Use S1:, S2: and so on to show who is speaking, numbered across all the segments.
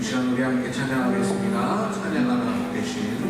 S1: 이 시간 우리 함께 찬양하겠습니다. 찬양하는 대신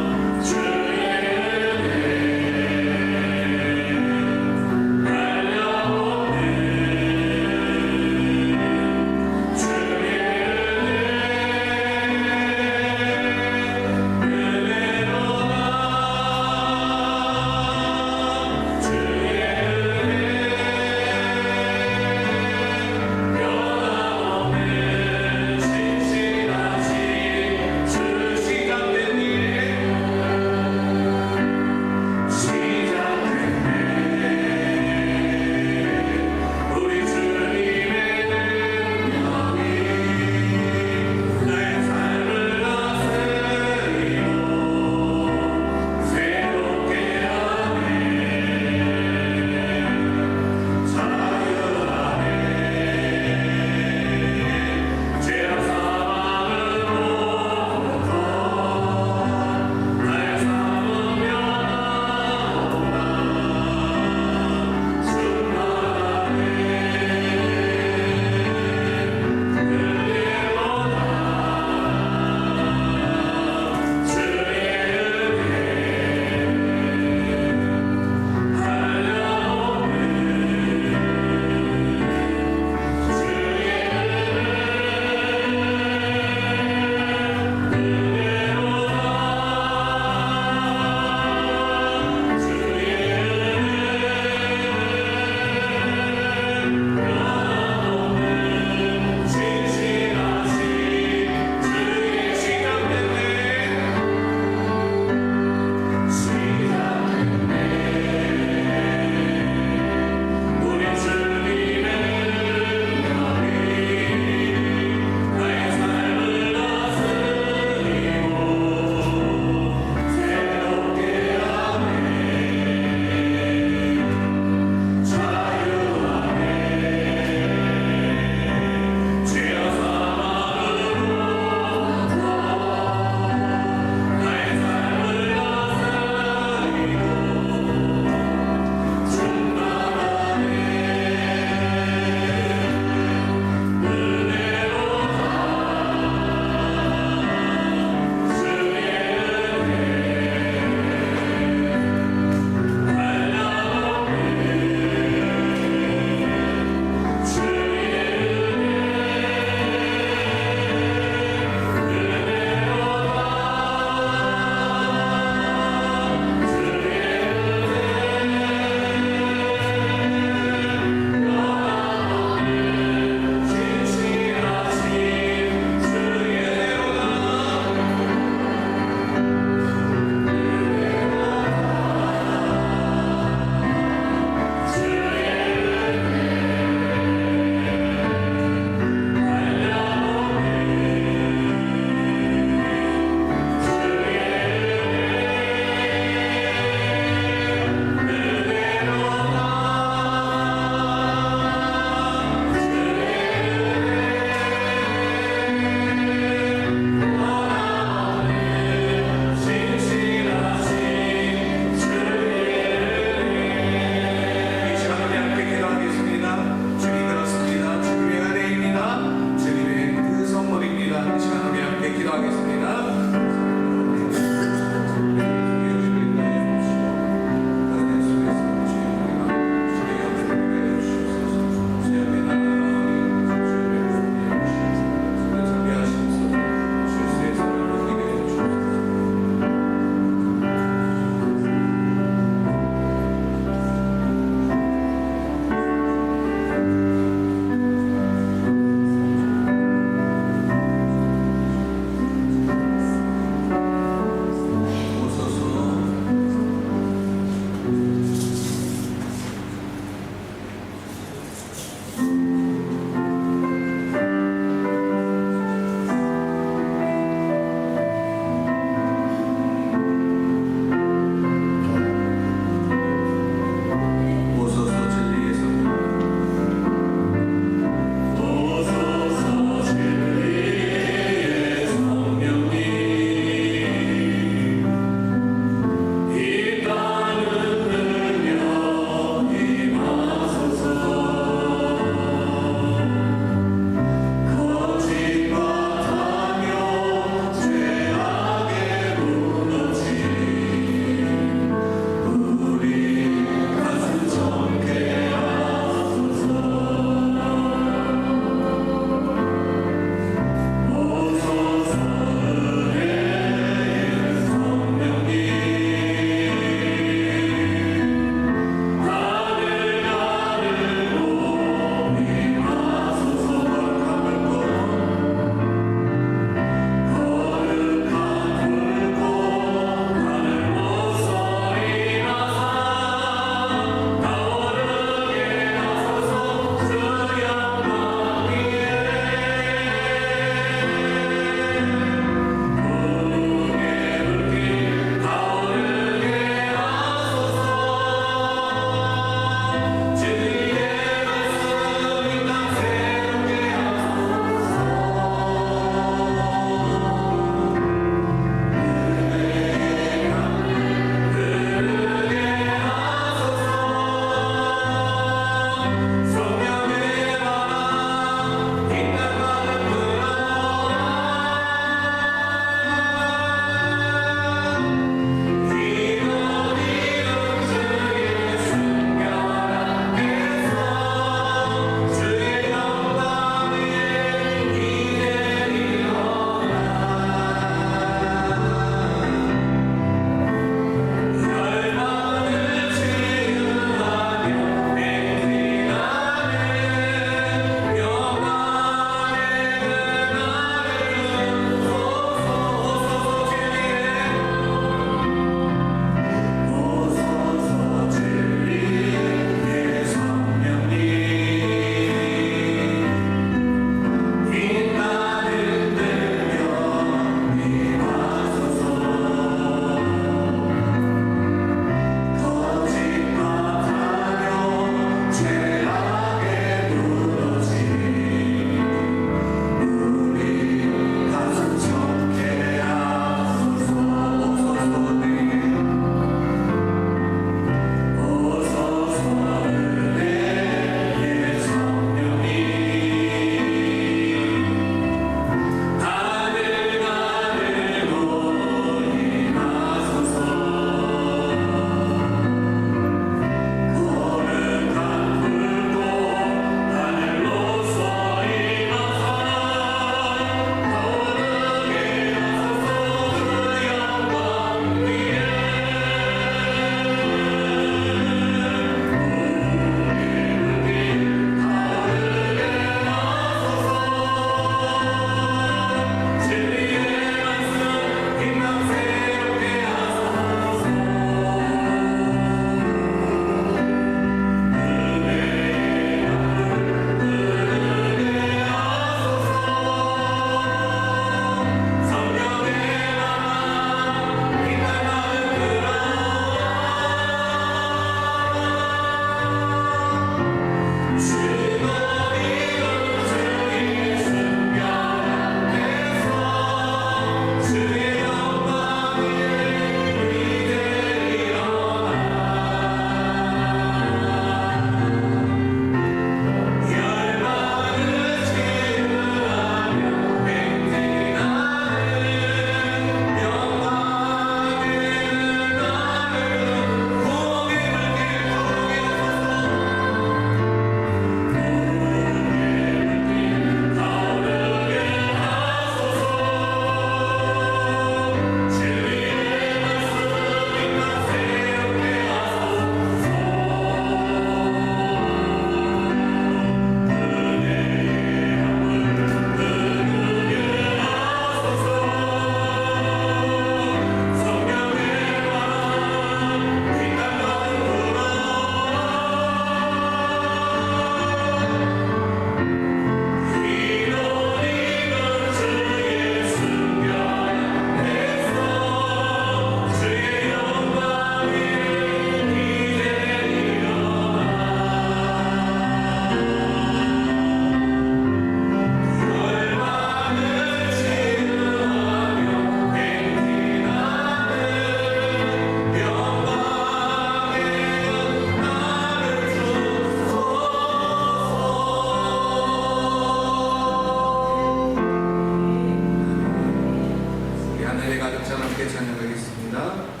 S1: 가장 함께 찬양하겠습니다.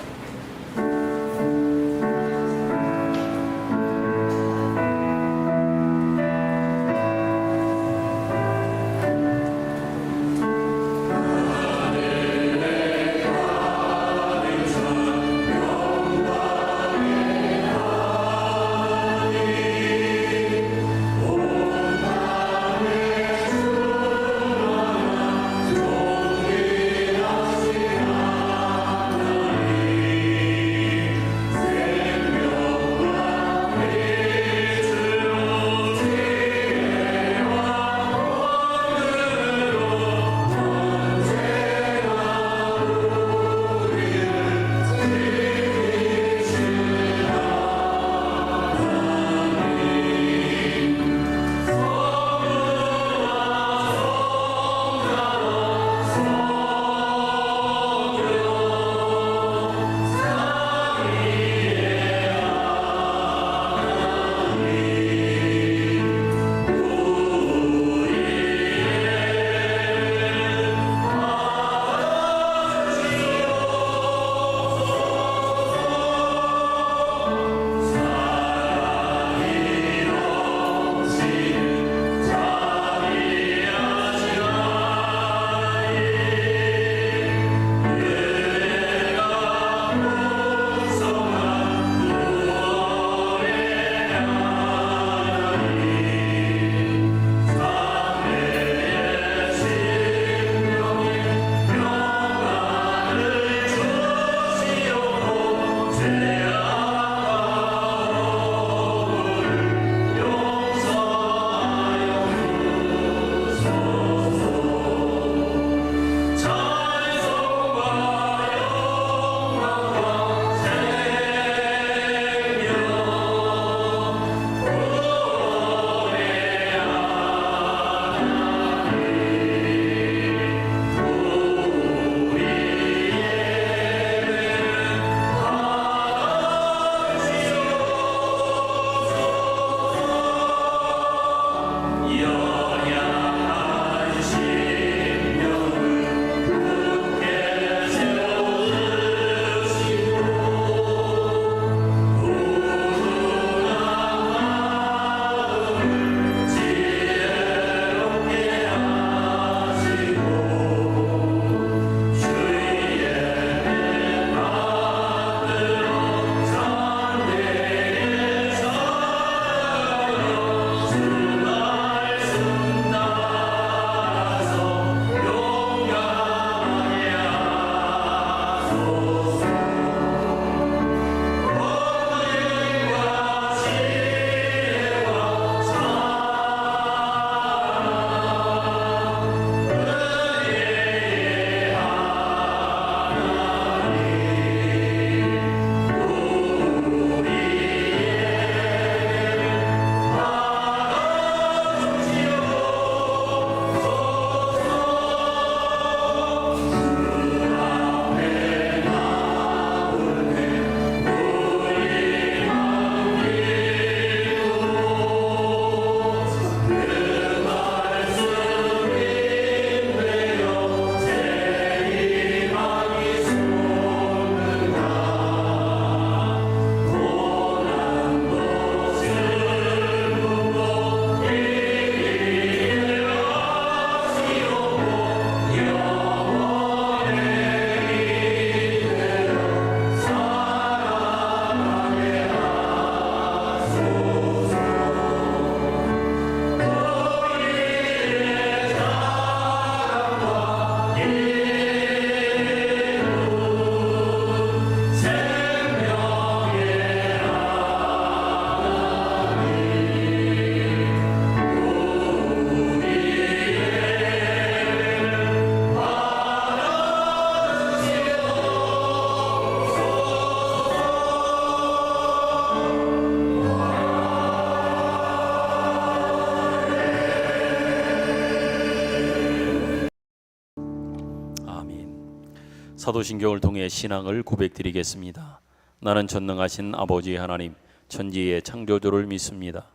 S2: 사도신경을 통해 신앙을 고백드리겠습니다. 나는 전능하신 아버지 하나님, 천지의 창조주를 믿습니다.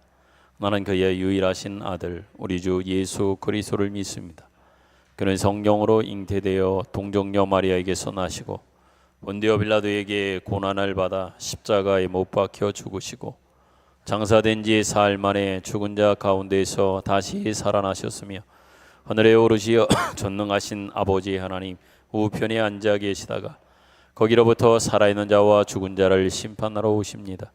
S2: 나는 그의 유일하신 아들 우리 주 예수 그리스도를 믿습니다. 그는 성령으로 잉태되어 동정녀 마리아에게서 나시고 본디오 빌라도에게 고난을 받아 십자가에 못 박혀 죽으시고 장사된 지 사흘 만에 죽은 자 가운데에서 다시 살아나셨으며 하늘에 오르시어 전능하신 아버지 하나님 우편에 앉아 계시다가 거기로부터 살아있는 자와 죽은 자를 심판하러 오십니다.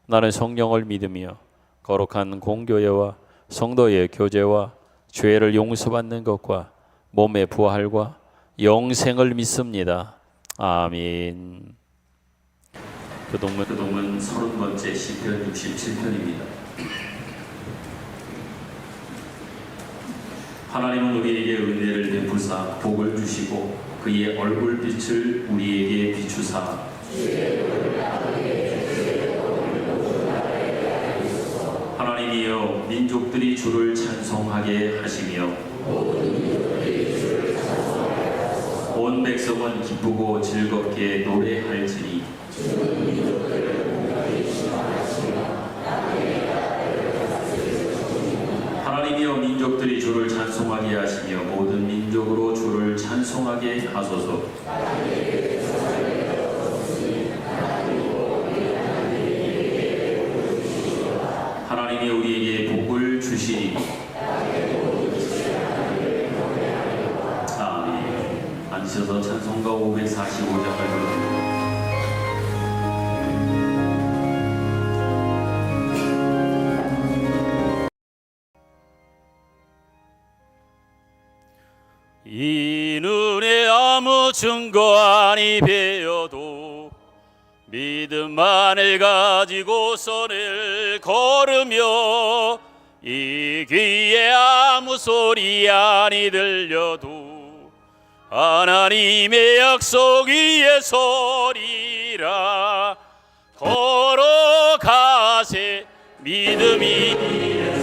S2: 나는 성령을 믿으며 거룩한 공교회와 성도의 교제와 죄를 용서받는 것과 몸의 부활과 영생을 믿습니다. 아멘. 교동문 30번째 시편 67편입니다. 하나님은 우리에게 은혜를 베푸사 복을 주시고 그의 얼굴빛을 우리에게 비추사 하나님이여 민족들이 주를 찬송하게 하시며 온 백성은 기쁘고 즐겁게 노래할지니 하나님이여 민족들이 주를 찬송하게 하시며 모든 민족으로 주를 찬송하게 하소서. 하나님이 우리에게 복을 주시니 아멘. 앉으셔서 찬송가 545장을 부릅니다. 이 눈에 아무 증거 아니 배어도 믿음만을 가지고 선을 걸으며 이 귀에 아무 소리 아니 들려도 하나님의 약속 위에 서리라. 걸어가세 믿음이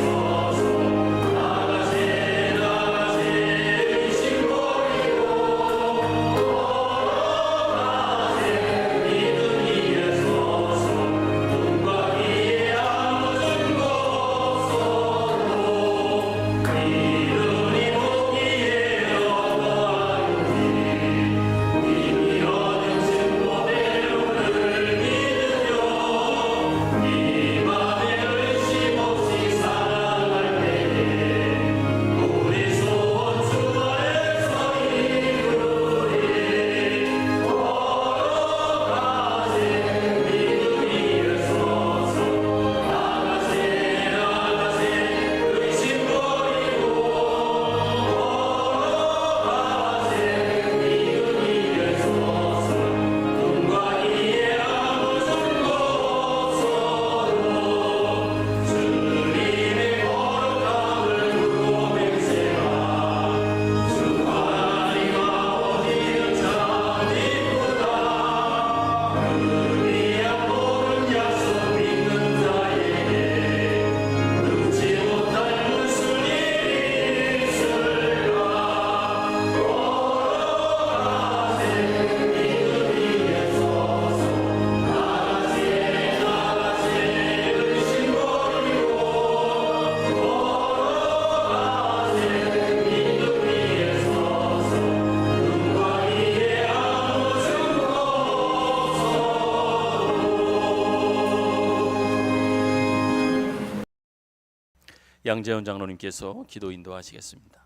S2: 양재현 장로님께서 기도 인도하시겠습니다.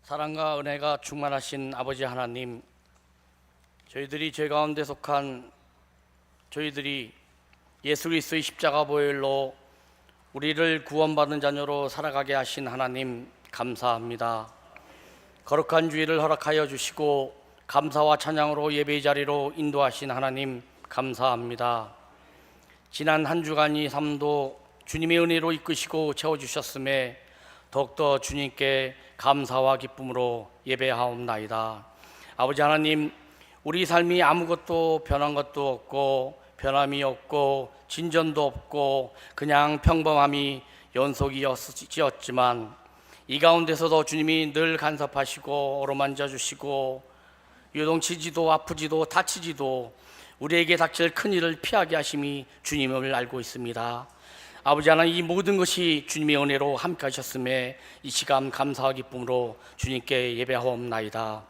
S3: 사랑과 은혜가 충만하신 아버지 하나님, 저희들이 죄 가운데 속한 저희들이 예수 그리스도의 십자가 보혈로 우리를 구원받은 자녀로 살아가게 하신 하나님 감사합니다. 거룩한 주일을 허락하여 주시고 감사와 찬양으로 예배의 자리로 인도하신 하나님 감사합니다. 지난 한 주간의 삶도 주님의 은혜로 이끄시고 채워주셨음에 더욱더 주님께 감사와 기쁨으로 예배하옵나이다. 아버지 하나님, 우리 삶이 아무것도 변한 것도 없고 변함이 없고 진전도 없고 그냥 평범함이 연속이었지만 이 가운데서도 주님이 늘 간섭하시고 어루만져 주시고 요동치지도 아프지도 다치지도 우리에게 닥칠 큰일을 피하게 하심이 주님을 알고 있습니다. 아버지 하나님, 이 모든 것이 주님의 은혜로 함께 하셨음에 이 시간 감사와 기쁨으로 주님께 예배하옵나이다.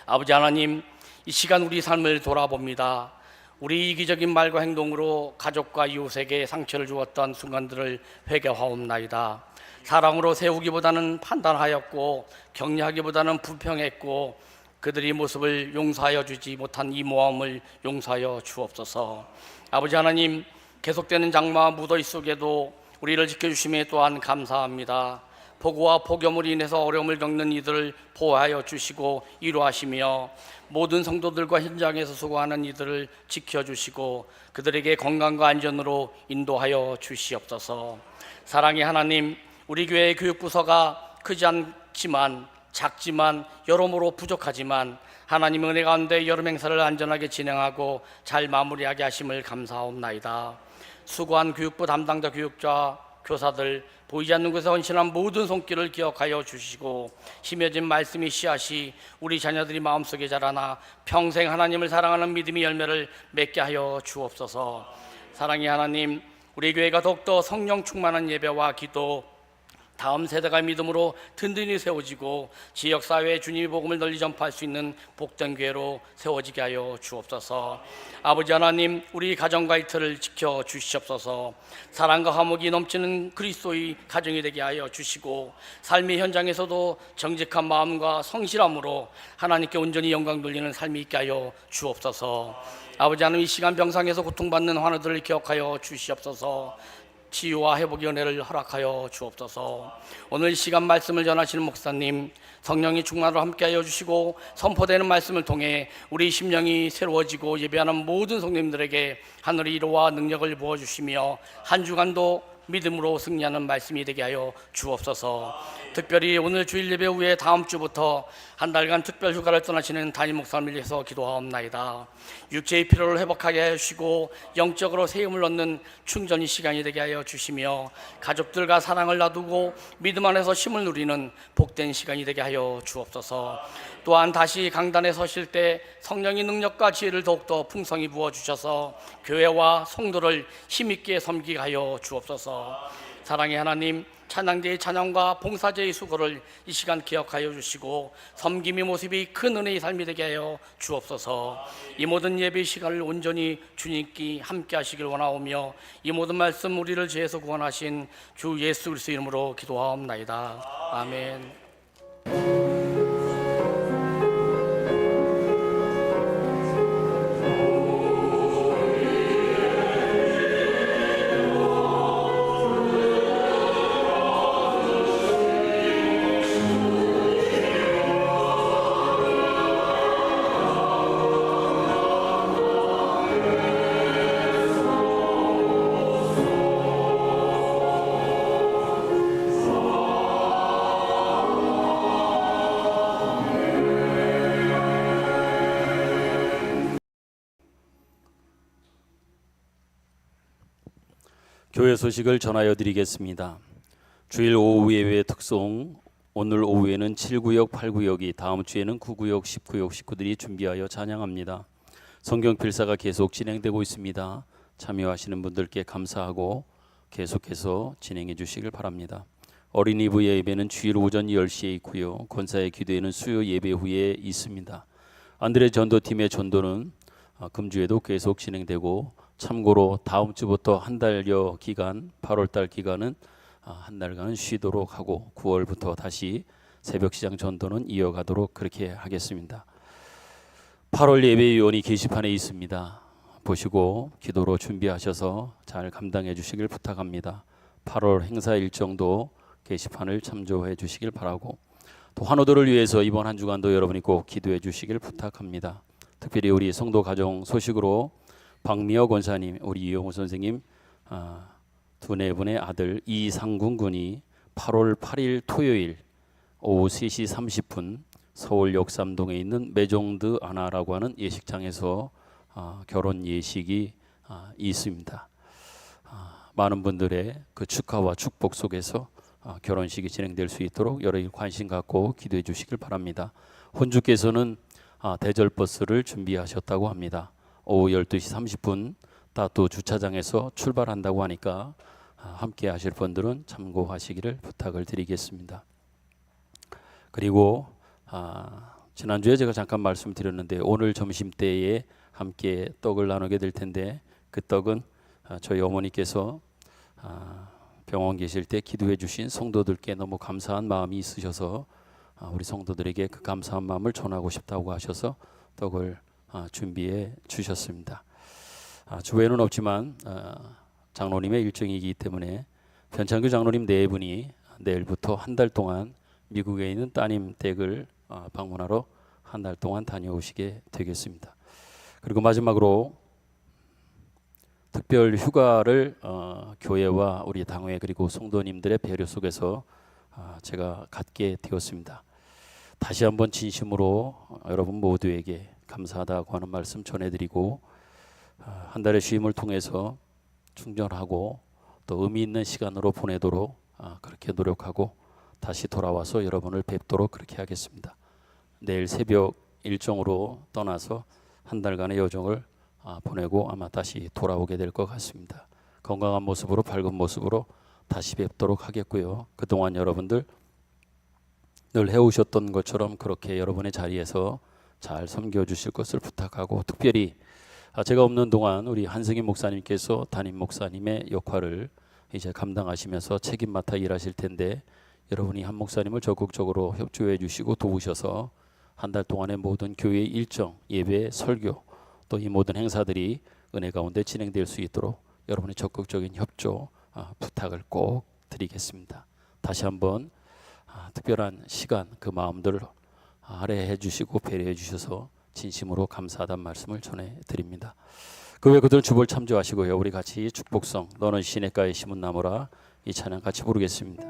S3: 아버지 하나님, 이 시간 우리 삶을 돌아봅니다. 우리 이기적인 말과 행동으로 가족과 이웃에게 상처를 주었던 순간들을 회개하옵나이다. 사랑으로 세우기보다는 판단하였고 격려하기보다는 불평했고 그들의 모습을 용서하여 주지 못한 이 모험을 용서하여 주옵소서. 아버지 하나님, 계속되는 장마와 무더위 속에도 우리를 지켜주심에 또한 감사합니다. 폭우와 폭염으로 인해서 어려움을 겪는 이들을 보호하여 주시고 위로하시며 모든 성도들과 현장에서 수고하는 이들을 지켜주시고 그들에게 건강과 안전으로 인도하여 주시옵소서. 사랑의 하나님, 우리 교회의 교육부서가 크지 않지만 작지만 여러모로 부족하지만 하나님의 은혜 가운데 여름 행사를 안전하게 진행하고 잘 마무리하게 하심을 감사하옵나이다. 수고한 교육부 담당자 교육자 교사들, 보이지 않는 곳에 헌신한 모든 손길을 기억하여 주시고 심어진 말씀이 씨앗이 우리 자녀들이 마음속에 자라나 평생 하나님을 사랑하는 믿음의 열매를 맺게 하여 주옵소서. 사랑의 하나님, 우리 교회가 더욱더 성령 충만한 예배와 기도, 다음 세대가 믿음으로 든든히 세워지고 지역사회에 주님의 복음을 널리 전파할 수 있는 복된 교회로 세워지게 하여 주옵소서. 아버지 하나님, 우리 가정과의 틀을 지켜주시옵소서. 사랑과 화목이 넘치는 그리스도의 가정이 되게 하여 주시고 삶의 현장에서도 정직한 마음과 성실함으로 하나님께 온전히 영광 돌리는 삶이 있게 하여 주옵소서. 아버지 하나님, 이 시간 병상에서 고통받는 환우들을 기억하여 주시옵소서. 치유와 회복의 은혜를 허락하여 주옵소서. 오늘 이 시간 말씀을 전하시는 목사님, 성령이 충만으로 함께하여 주시고 선포되는 말씀을 통해 우리 심령이 새로워지고 예배하는 모든 성도님들에게 하늘의 위로와 능력을 부어주시며 한 주간도 믿음으로 승리하는 말씀이 되게 하여 주옵소서. 특별히 오늘 주일 예배 후에 다음 주부터 한 달간 특별 휴가를 떠나시는 담임 목사님을 위해서 기도하옵나이다. 육체의 피로를 회복하게 하여 주시고 영적으로 세움을 얻는 충전의 시간이 되게 하여 주시며 가족들과 사랑을 나누고 믿음 안에서 쉼을 누리는 복된 시간이 되게 하여 주옵소서. 또한 다시 강단에 서실 때 성령의 능력과 지혜를 더욱더 풍성히 부어주셔서 교회와 성도를 힘있게 섬기게 하여 주옵소서. 사랑의 하나님, 찬양제의 찬양과 봉사제의 수고를 이 시간 기억하여 주시고 섬김의 모습이 큰 은혜의 삶이 되게 하여 주옵소서. 이 모든 예배 시간을 온전히 주님께 함께 하시길 원하오며 이 모든 말씀 우리를 죄에서 구원하신 주 예수 그리스도 이름으로 기도하옵나이다. 아멘.
S4: 교회 소식을 전하여 드리겠습니다. 주일 오후 예배 특송, 오늘 오후에는 7구역, 8구역이, 다음 주에는 9구역, 10구역 식구들이 준비하여 찬양합니다. 성경 필사가 계속 진행되고 있습니다. 참여하시는 분들께 감사하고 계속해서 진행해 주시길 바랍니다. 어린이부 예배는 주일 오전 10시에 있고요. 권사의 기도회는 수요 예배 후에 있습니다. 안드레 전도팀의 전도는 금주에도 계속 진행되고, 참고로 다음 주부터 한 달여 기간, 8월달 기간은 한 달간은 쉬도록 하고 9월부터 다시 새벽시장 전도는 이어가도록 그렇게 하겠습니다. 8월 예배위원이 게시판에 있습니다. 보시고 기도로 준비하셔서 잘 감당해 주시길 부탁합니다. 8월 행사 일정도 게시판을 참조해 주시길 바라고, 또 환우들을 위해서 이번 한 주간도 여러분이 꼭 기도해 주시길 부탁합니다. 특별히 우리 성도 가정 소식으로 박미혁 권사님, 우리 이용호 선생님 두네 분의 아들 이상군 군이 8월 8일 토요일 오후 3시 30분 서울 역삼동에 있는 메종드 아나라고 하는 예식장에서 결혼 예식이 있습니다. 많은 분들의 그 축하와 축복 속에서 결혼식이 진행될 수 있도록 여러분 관심 갖고 기도해 주시길 바랍니다. 혼주께서는 대절 버스를 준비하셨다고 합니다. 오후 12시 30분 따또 주차장에서 출발한다고 하니까 함께 하실 분들은 참고하시기를 부탁을 드리겠습니다. 그리고 지난주에 제가 잠깐 말씀드렸는데 오늘 점심때에 함께 떡을 나누게 될 텐데 그 떡은 저희 어머니께서 병원 계실 때 기도해 주신 성도들께 너무 감사한 마음이 있으셔서 우리 성도들에게 그 감사한 마음을 전하고 싶다고 하셔서 떡을 준비해 주셨습니다. 주외에는 없지만 장로님의 일정이기 때문에 변창규 장로님 네 분이 내일부터 한 달 동안 미국에 있는 따님 댁을 방문하러 한 달 동안 다녀오시게 되겠습니다. 그리고 마지막으로 특별 휴가를 교회와 우리 당회 그리고 성도님들의 배려 속에서 제가 갖게 되었습니다. 다시 한번 진심으로 여러분 모두에게 감사하다고 하는 말씀 전해드리고 한 달의 쉼을 통해서 충전하고 또 의미 있는 시간으로 보내도록 그렇게 노력하고 다시 돌아와서 여러분을 뵙도록 그렇게 하겠습니다. 내일 새벽 일정으로 떠나서 한 달간의 여정을 보내고 아마 다시 돌아오게 될 것 같습니다. 건강한 모습으로 밝은 모습으로 다시 뵙도록 하겠고요. 그동안 여러분들 늘 해오셨던 것처럼 그렇게 여러분의 자리에서 잘 섬겨주실 것을 부탁하고 특별히 제가 없는 동안 우리 한승희 목사님께서 담임 목사님의 역할을 이제 감당하시면서 책임 맡아 일하실 텐데 여러분이 한 목사님을 적극적으로 협조해 주시고 도우셔서 한 달 동안의 모든 교회의 일정, 예배, 설교 또 이 모든 행사들이 은혜 가운데 진행될 수 있도록 여러분의 적극적인 협조 부탁을 꼭 드리겠습니다. 다시 한번 특별한 시간 그 마음들을 할애해 주시고 배려해 주셔서 진심으로 감사하다는 말씀을 전해드립니다. 그 외 그들 주볼 참조하시고요. 우리 같이 축복성 너는 시냇가에 심은 나무라 이 찬양 같이 부르겠습니다.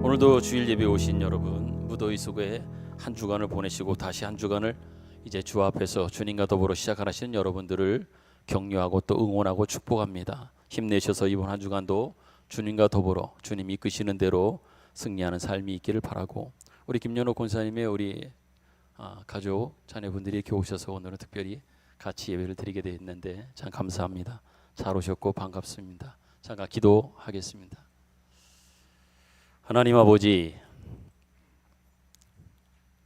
S4: 오늘도 주일 예배 오신 여러분 무더위 속에 한 주간을 보내시고 다시 한 주간을 이제 주 앞에서 주님과 더불어 시작하시는 여러분들을 격려하고 또 응원하고 축복합니다. 힘내셔서 이번 한 주간도 주님과 더불어 주님 이끄시는 대로 승리하는 삶이 있기를 바라고 우리 김연호 권사님의 우리 가족 자녀분들이 이렇게 오셔서 오늘은 특별히 같이 예배를 드리게 되어 있는데 참 감사합니다. 잘 오셨고 반갑습니다. 잠깐 기도하겠습니다. 하나님 아버지,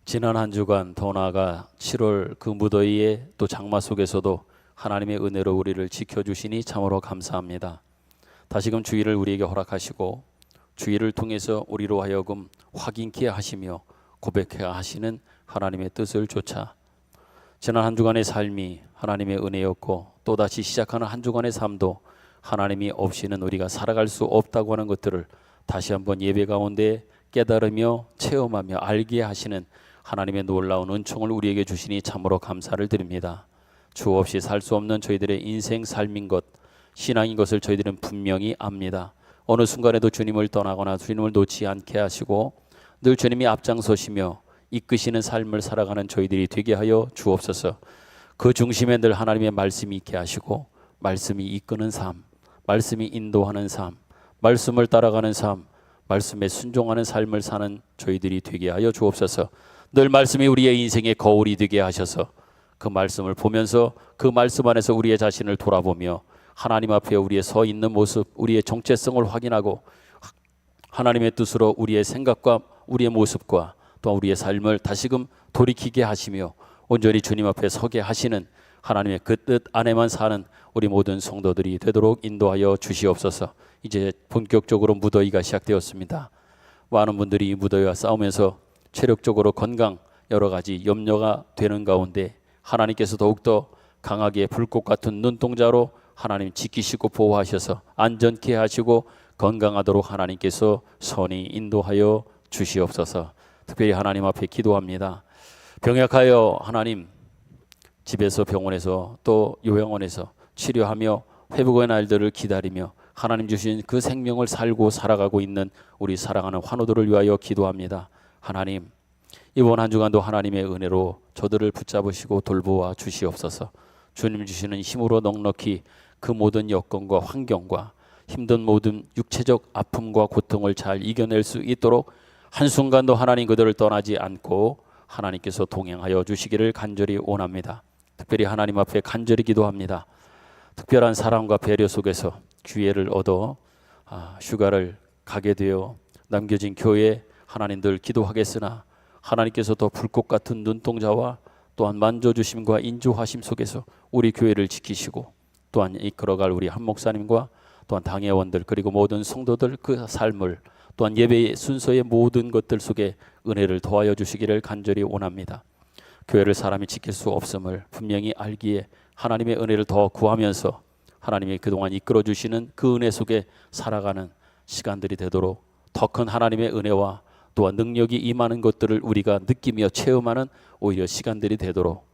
S4: 지난 한 주간 더 나아가 7월 그 무더위에 또 장마 속에서도 하나님의 은혜로 우리를 지켜주시니 참으로 감사합니다. 다시금 주일을 우리에게 허락하시고 주일을 통해서 우리로 하여금 확인케 하시며 고백케 하시는 하나님의 뜻을 좇아 지난 한 주간의 삶이 하나님의 은혜였고 또다시 시작하는 한 주간의 삶도 하나님이 없이는 우리가 살아갈 수 없다고 하는 것들을 다시 한번 예배 가운데 깨달으며 체험하며 알게 하시는 하나님의 놀라운 은총을 우리에게 주시니 참으로 감사를 드립니다. 주 없이 살 수 없는 저희들의 인생 삶인 것, 신앙인 것을 저희들은 분명히 압니다. 어느 순간에도 주님을 떠나거나 주님을 놓지 않게 하시고 늘 주님이 앞장서시며 이끄시는 삶을 살아가는 저희들이 되게 하여 주옵소서. 그 중심에 늘 하나님의 말씀이 있게 하시고 말씀이 이끄는 삶, 말씀이 인도하는 삶, 말씀을 따라가는 삶, 말씀에 순종하는 삶을 사는 저희들이 되게 하여 주옵소서. 늘 말씀이 우리의 인생의 거울이 되게 하셔서 그 말씀을 보면서 그 말씀 안에서 우리의 자신을 돌아보며 하나님 앞에 우리의 서 있는 모습, 우리의 정체성을 확인하고 하나님의 뜻으로 우리의 생각과 우리의 모습과 또 우리의 삶을 다시금 돌이키게 하시며 온전히 주님 앞에 서게 하시는 하나님의 그 뜻 안에만 사는 우리 모든 성도들이 되도록 인도하여 주시옵소서. 이제 본격적으로 무더위가 시작되었습니다. 많은 분들이 이 무더위와 싸우면서 체력적으로 건강 여러 가지 염려가 되는 가운데 하나님께서 더욱더 강하게 불꽃 같은 눈동자로 하나님 지키시고 보호하셔서 안전케 하시고 건강하도록 하나님께서 선히 인도하여 주시옵소서. 특별히 하나님 앞에 기도합니다. 병약하여 하나님 집에서 병원에서 또 요양원에서 치료하며 회복의 날들을 기다리며 하나님 주신 그 생명을 살고 살아가고 있는 우리 사랑하는 환우들을 위하여 기도합니다. 하나님 이번 한 주간도 하나님의 은혜로 저들을 붙잡으시고 돌보아 주시옵소서. 주님 주시는 힘으로 넉넉히 그 모든 여건과 환경과 힘든 모든 육체적 아픔과 고통을 잘 이겨낼 수 있도록 한순간도 하나님 그들을 떠나지 않고 하나님께서 동행하여 주시기를 간절히 원합니다. 특별히 하나님 앞에 간절히 기도합니다. 특별한 사랑과 배려 속에서 기회를 얻어 휴가를 가게 되어 남겨진 교회에 하나님 늘 기도하겠으나 하나님께서 더 불꽃 같은 눈동자와 또한 만져주심과 인조하심 속에서 우리 교회를 지키시고 또한 이끌어갈 우리 한 목사님과 또한 당회원들 그리고 모든 성도들 그 삶을 또한 예배의 순서의 모든 것들 속에 은혜를 더하여 주시기를 간절히 원합니다. 교회를 사람이 지킬 수 없음을 분명히 알기에 하나님의 은혜를 더 구하면서 하나님이 그동안 이끌어 주시는 그 은혜 속에 살아가는 시간들이 되도록 더 큰 하나님의 은혜와 또한 능력이 임하는 것들을 우리가 느끼며 체험하는 오히려 시간들이 되도록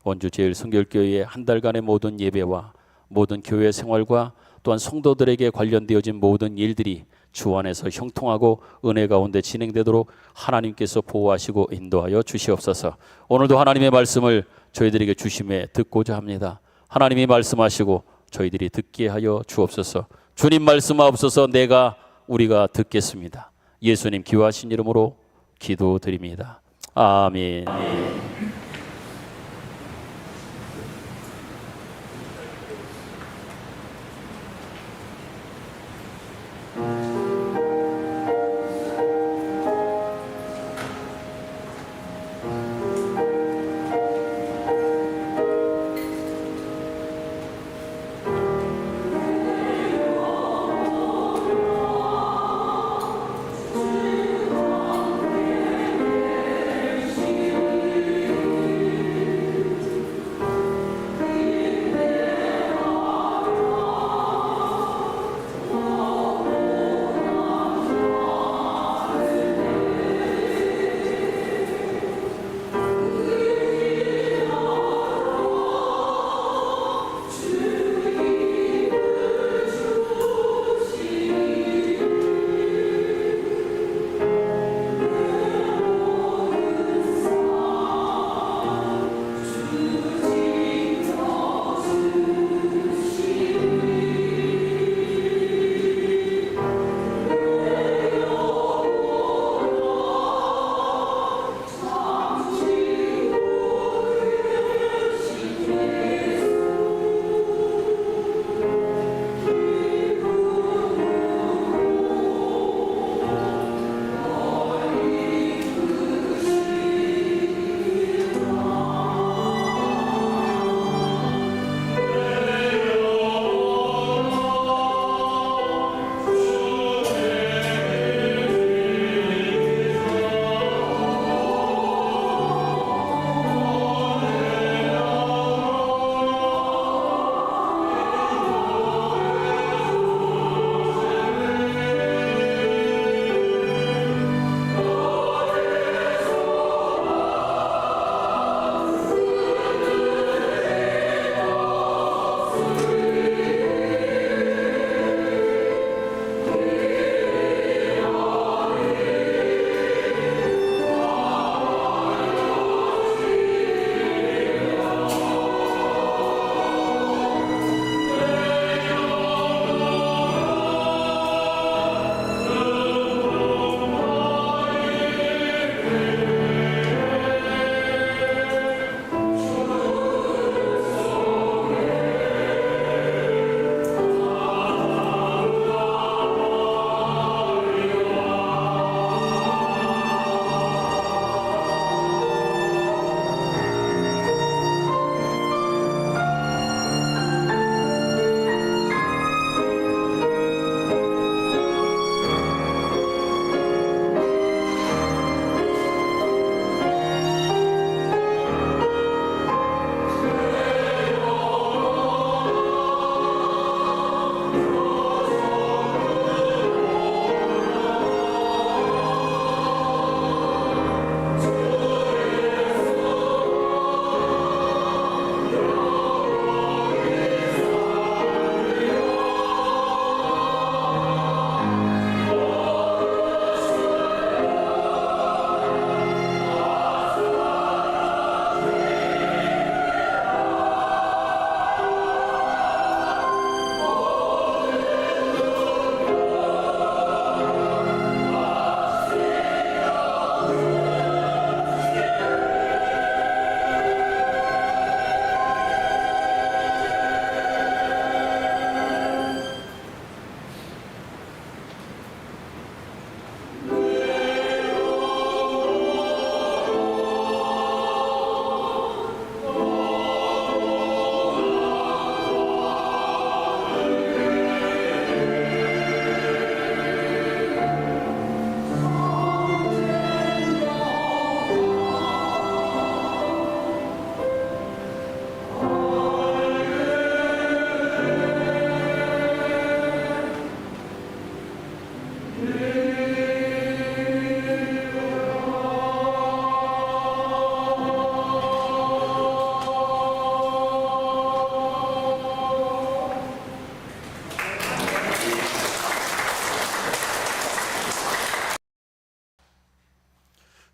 S4: 원주 제일성결교회의 한 달간의 모든 예배와 모든 교회 생활과 또한 성도들에게 관련되어진 모든 일들이 주 안에서 형통하고 은혜 가운데 진행되도록 하나님께서 보호하시고 인도하여 주시옵소서. 오늘도 하나님의 말씀을 저희들에게 주심에 듣고자 합니다. 하나님이 말씀하시고 저희들이 듣게 하여 주옵소서. 주님 말씀하옵소서. 우리가 듣겠습니다. 예수님 귀하신 이름으로 기도드립니다. 아멘.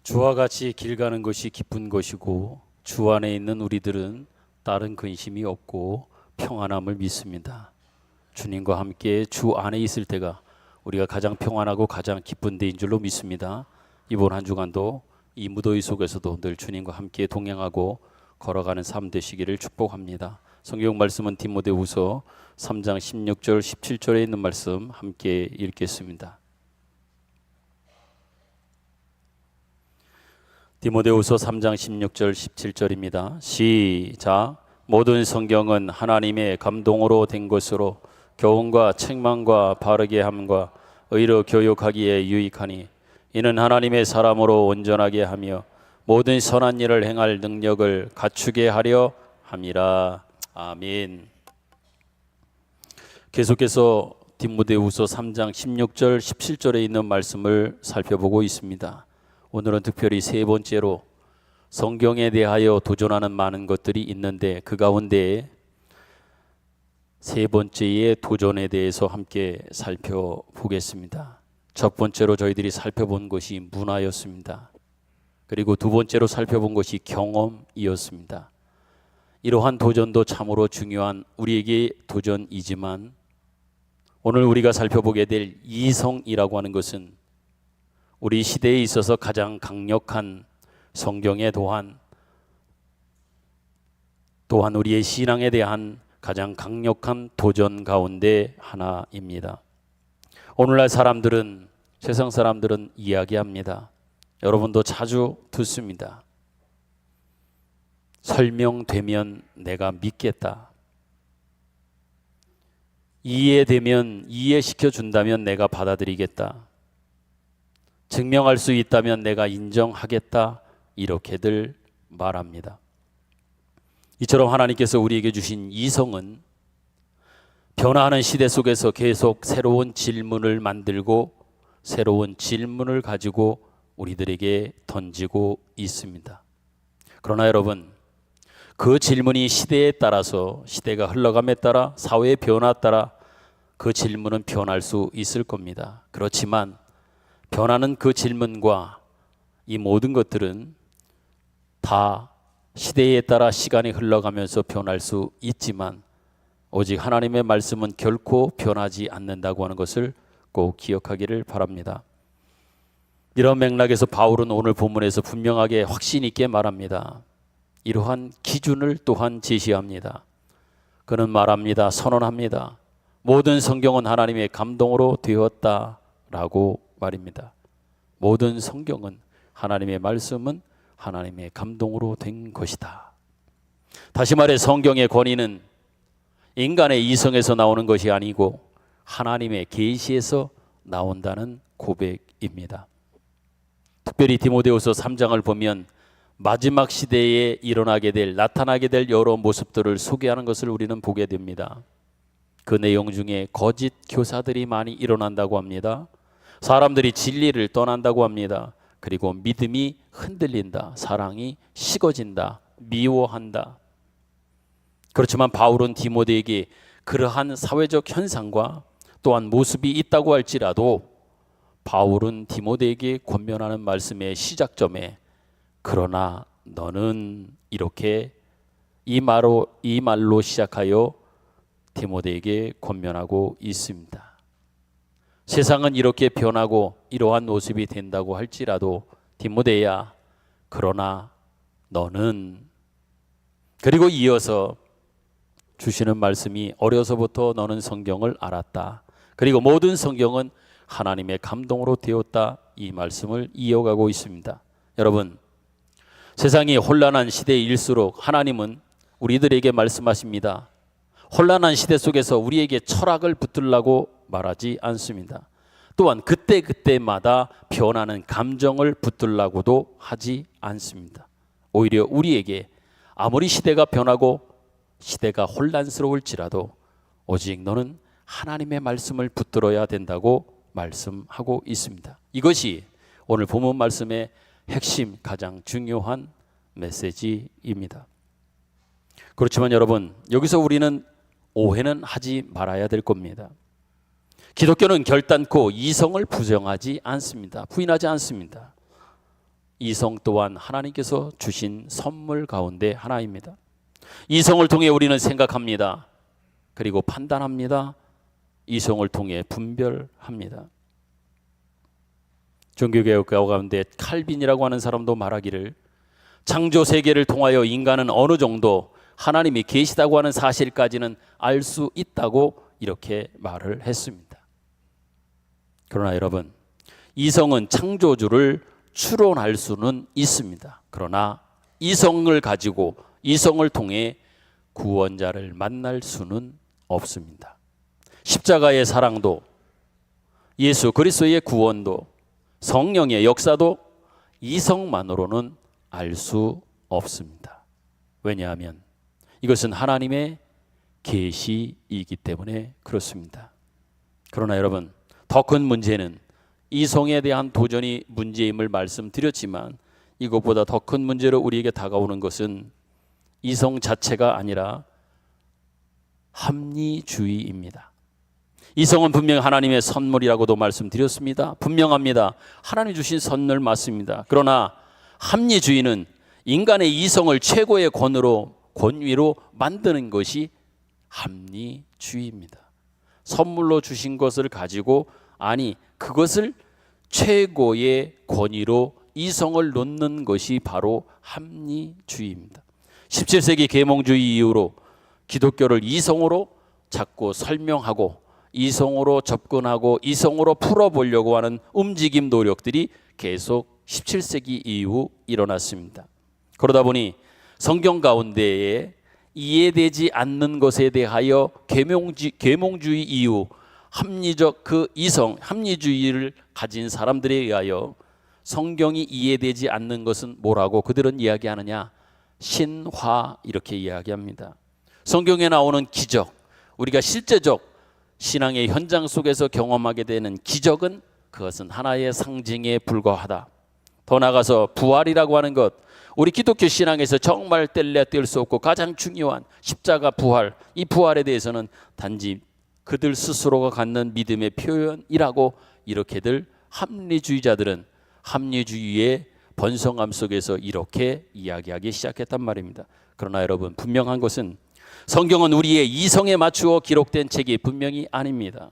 S4: 주와 같이 길 가는 것이 기쁜 것이고 주 안에 있는 우리들은 다른 근심이 없고 평안함을 믿습니다. 주님과 함께 주 안에 있을 때가 우리가 가장 평안하고 가장 기쁜 데인 줄로 믿습니다. 이번 한 주간도 이 무더위 속에서도 늘 주님과 함께 동행하고 걸어가는 삶 되시기를 축복합니다. 성경 말씀은 디모데후서 3장 16절 17절에 있는 말씀 함께 읽겠습니다. 디모데후서 3장 16절 17절입니다. 시작. 모든 성경은 하나님의 감동으로 된 것으로 교훈과 책망과 바르게 함과 의로 교육하기에 유익하니 이는 하나님의 사람으로 온전하게 하며 모든 선한 일을 행할 능력을 갖추게 하려 함이라. 아멘. 계속해서 디모데후서 3장 16절 17절에 있는 말씀을 살펴보고 있습니다. 오늘은 특별히 세 번째로 성경에 대하여 도전하는 많은 것들이 있는데 그 가운데 세 번째의 도전에 대해서 함께 살펴보겠습니다. 첫 번째로 저희들이 살펴본 것이 문화였습니다. 그리고 두 번째로 살펴본 것이 경험이었습니다. 이러한 도전도 참으로 중요한 우리에게 도전이지만 오늘 우리가 살펴보게 될 이성이라고 하는 것은 우리 시대에 있어서 가장 강력한 성경에 또한 우리의 신앙에 대한 가장 강력한 도전 가운데 하나입니다. 오늘날 사람들은, 세상 사람들은 이야기합니다. 여러분도 자주 듣습니다. 설명되면 내가 믿겠다. 이해되면, 이해시켜 준다면 내가 받아들이겠다. 증명할 수 있다면 내가 인정하겠다. 이렇게들 말합니다. 이처럼 하나님께서 우리에게 주신 이성은 변화하는 시대 속에서 계속 새로운 질문을 만들고 새로운 질문을 가지고 우리들에게 던지고 있습니다. 그러나 여러분, 그 질문이 시대에 따라서, 시대가 흘러감에 따라, 사회의 변화에 따라 그 질문은 변할 수 있을 겁니다. 그렇지만 변하는 그 질문과 이 모든 것들은 다 시대에 따라 시간이 흘러가면서 변할 수 있지만 오직 하나님의 말씀은 결코 변하지 않는다고 하는 것을 꼭 기억하기를 바랍니다. 이런 맥락에서 바울은 오늘 본문에서 분명하게 확신 있게 말합니다. 이러한 기준을 또한 제시합니다. 그는 말합니다. 선언합니다. 모든 성경은 하나님의 감동으로 되었다라고 말입니다. 모든 성경은, 하나님의 말씀은 하나님의 감동으로 된 것이다. 다시 말해 성경의 권위는 인간의 이성에서 나오는 것이 아니고 하나님의 계시에서 나온다는 고백입니다. 특별히 디모데후서 3장을 보면 마지막 시대에 일어나게 될, 나타나게 될 여러 모습들을 소개하는 것을 우리는 보게 됩니다. 그 내용 중에 거짓 교사들이 많이 일어난다고 합니다. 사람들이 진리를 떠난다고 합니다. 그리고 믿음이 흔들린다. 사랑이 식어진다. 미워한다. 그렇지만 바울은 디모데에게 그러한 사회적 현상과 또한 모습이 있다고 할지라도 바울은 디모데에게 권면하는 말씀의 시작점에 그러나 너는 이렇게 이 말로 시작하여 디모데에게 권면하고 있습니다. 세상은 이렇게 변하고 이러한 모습이 된다고 할지라도 디모데야, 그러나 너는, 그리고 이어서 주시는 말씀이 어려서부터 너는 성경을 알았다. 그리고 모든 성경은 하나님의 감동으로 되었다. 이 말씀을 이어가고 있습니다. 여러분, 세상이 혼란한 시대일수록 하나님은 우리들에게 말씀하십니다. 혼란한 시대 속에서 우리에게 철학을 붙들라고 말하지 않습니다. 또한 그때그때마다 변하는 감정을 붙들라고도 하지 않습니다. 오히려 우리에게 아무리 시대가 변하고 시대가 혼란스러울지라도 오직 너는 하나님의 말씀을 붙들어야 된다고 말씀하고 있습니다. 이것이 오늘 본문 말씀의 핵심, 가장 중요한 메시지입니다. 그렇지만 여러분, 여기서 우리는 오해는 하지 말아야 될 겁니다. 기독교는 결단코 이성을 부정하지 않습니다. 부인하지 않습니다. 이성 또한 하나님께서 주신 선물 가운데 하나입니다. 이성을 통해 우리는 생각합니다. 그리고 판단합니다. 이성을 통해 분별합니다. 종교개혁 가운데 칼빈이라고 하는 사람도 말하기를 창조 세계를 통하여 인간은 어느 정도 하나님이 계시다고 하는 사실까지는 알 수 있다고 이렇게 말을 했습니다. 그러나 여러분, 이성은 창조주를 추론할 수는 있습니다. 그러나 이성을 가지고 이성을 통해 구원자를 만날 수는 없습니다. 십자가의 사랑도 예수 그리스도의 구원도 성령의 역사도 이성만으로는 알 수 없습니다. 왜냐하면 이것은 하나님의 계시이기 때문에 그렇습니다. 그러나 여러분, 더 큰 문제는 이성에 대한 도전이 문제임을 말씀드렸지만 이것보다 더 큰 문제로 우리에게 다가오는 것은 이성 자체가 아니라 합리주의입니다. 이성은 분명 하나님의 선물이라고도 말씀드렸습니다. 분명합니다. 하나님 주신 선물 맞습니다. 그러나 합리주의는 인간의 이성을 최고의 권위로 만드는 것이 합리주의입니다. 선물로 주신 것을 가지고 그것을 최고의 권위로 이성을 놓는 것이 바로 합리주의입니다. 17세기 계몽주의 이후로 기독교를 이성으로 자꾸 설명하고 이성으로 접근하고 이성으로 풀어보려고 하는 움직임 노력들이 계속 17세기 이후 일어났습니다. 그러다 보니 성경 가운데에 이해되지 않는 것에 대하여 계몽주의 이후 합리적 합리주의를 가진 사람들에 의하여 성경이 이해되지 않는 것은 뭐라고 그들은 이야기하느냐? 신화 이렇게 이야기합니다. 성경에 나오는 기적, 우리가 실제적 신앙의 현장 속에서 경험하게 되는 기적은 그것은 하나의 상징에 불과하다. 더 나아가서 부활이라고 하는 것, 우리 기독교 신앙에서 정말 뗄래야 뗄 수 없고 가장 중요한 십자가 부활, 이 부활에 대해서는 단지 그들 스스로가 갖는 믿음의 표현이라고 이렇게들 합리주의자들은 합리주의의 번성함 속에서 이렇게 이야기하기 시작했단 말입니다. 그러나 여러분, 분명한 것은 성경은 우리의 이성에 맞추어 기록된 책이 분명히 아닙니다.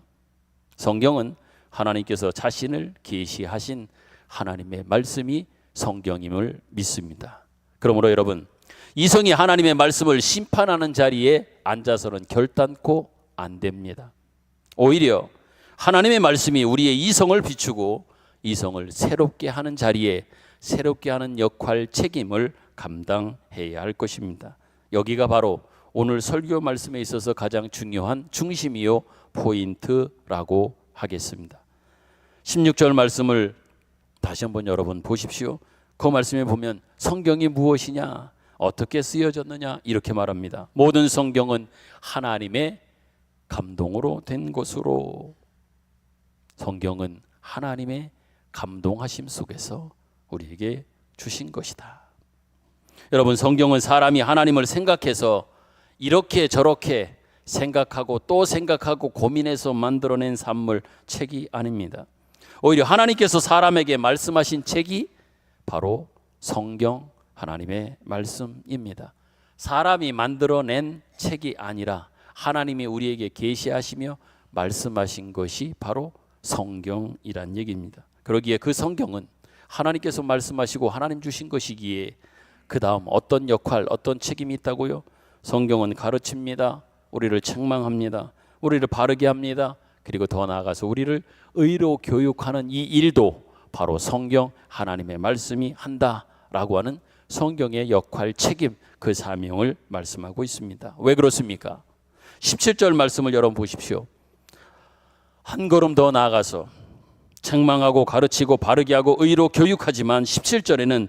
S4: 성경은 하나님께서 자신을 계시하신 하나님의 말씀이 성경임을 믿습니다. 그러므로 여러분, 이성이 하나님의 말씀을 심판하는 자리에 앉아서는 결단코 안 됩니다. 오히려 하나님의 말씀이 우리의 이성을 비추고 이성을 새롭게 하는 자리에 새롭게 하는 역할, 책임을 감당해야 할 것입니다. 여기가 바로 오늘 설교 말씀에 있어서 가장 중요한 중심이요 포인트라고 하겠습니다. 16절 말씀을 다시 한번 여러분 보십시오. 그 말씀에 보면 성경이 무엇이냐, 어떻게 쓰여졌느냐 이렇게 말합니다. 모든 성경은 하나님의 감동으로 된 것으로. 성경은 하나님의 감동하심 속에서 우리에게 주신 것이다. 여러분, 성경은 사람이 하나님을 생각해서 이렇게 저렇게 생각하고 또 생각하고 고민해서 만들어낸 산물 책이 아닙니다. 오히려 하나님께서 사람에게 말씀하신 책이 바로 성경, 하나님의 말씀입니다. 사람이 만들어낸 책이 아니라 하나님이 우리에게 계시하시며 말씀하신 것이 바로 성경이란 얘기입니다. 그러기에 그 성경은 하나님께서 말씀하시고 하나님 주신 것이기에 그 다음 어떤 역할, 어떤 책임이 있다고요? 성경은 가르칩니다. 우리를 책망합니다. 우리를 바르게 합니다. 그리고 더 나아가서 우리를 의로 교육하는 이 일도 바로 성경, 하나님의 말씀이 한다라고 하는 성경의 역할, 책임, 그 사명을 말씀하고 있습니다. 왜 그렇습니까? 17절 말씀을 여러분 보십시오. 한 걸음 더 나아가서 책망하고 가르치고 바르게 하고 의로 교육하지만 17절에는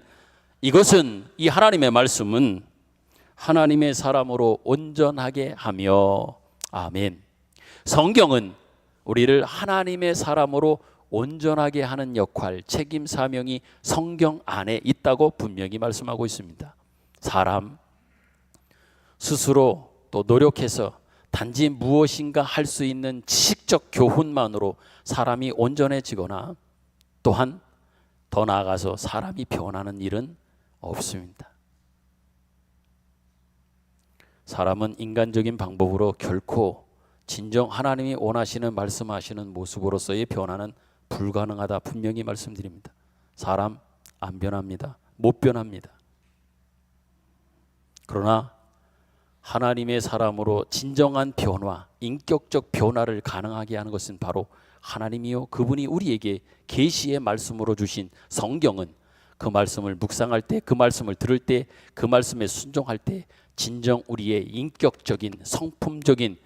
S4: 이것은, 이 하나님의 말씀은 하나님의 사람으로 온전하게 하며, 아멘. 성경은 우리를 하나님의 사람으로 온전하게 하는 역할, 책임, 사명이 성경 안에 있다고 분명히 말씀하고 있습니다. 사람 스스로 또 노력해서 단지 무엇인가 할 수 있는 지식적 교훈만으로 사람이 온전해지거나 또한 더 나아가서 사람이 변하는 일은 없습니다. 사람은 인간적인 방법으로 결코 진정 하나님이 원하시는 말씀하시는 모습으로서의 변화는 불가능하다 분명히 말씀드립니다. 사람 안 변합니다. 못 변합니다. 그러나 하나님의 사람으로 진정한 변화, 인격적 변화를 가능하게 하는 것은 바로 하나님이요, 그분이 우리에게 계시의 말씀으로 주신 성경은 그 말씀을 묵상할 때, 그 말씀을 들을 때, 그 말씀에 순종할 때 진정 우리의 인격적인 성품적인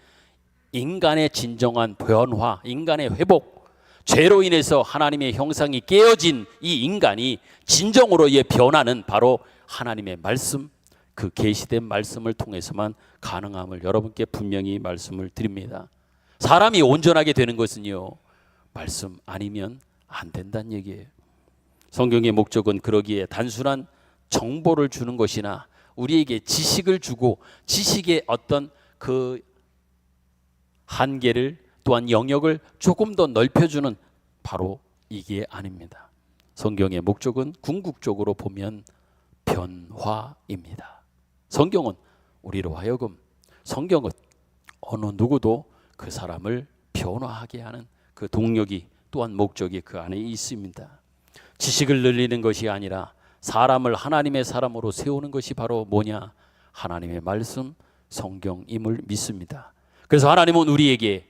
S4: 인간의 진정한 변화, 인간의 회복, 죄로 인해서 하나님의 형상이 깨어진 이 인간이 진정으로의 변화는 바로 하나님의 말씀, 그 계시된 말씀을 통해서만 가능함을 여러분께 분명히 말씀을 드립니다. 사람이 온전하게 되는 것은요, 말씀 아니면 안 된다는 얘기예요. 성경의 목적은 그러기에 단순한 정보를 주는 것이나 우리에게 지식을 주고 지식의 어떤 그 한계를 또한 영역을 조금 더 넓혀주는 바로 이게 아닙니다. 성경의 목적은 궁극적으로 보면 변화입니다. 성경은 우리로 하여금, 성경은 어느 누구도 그 사람을 변화하게 하는 그 동력이 또한 목적이 그 안에 있습니다. 지식을 늘리는 것이 아니라 사람을 하나님의 사람으로 세우는 것이 바로 뭐냐? 하나님의 말씀, 성경임을 믿습니다. 그래서 하나님은 우리에게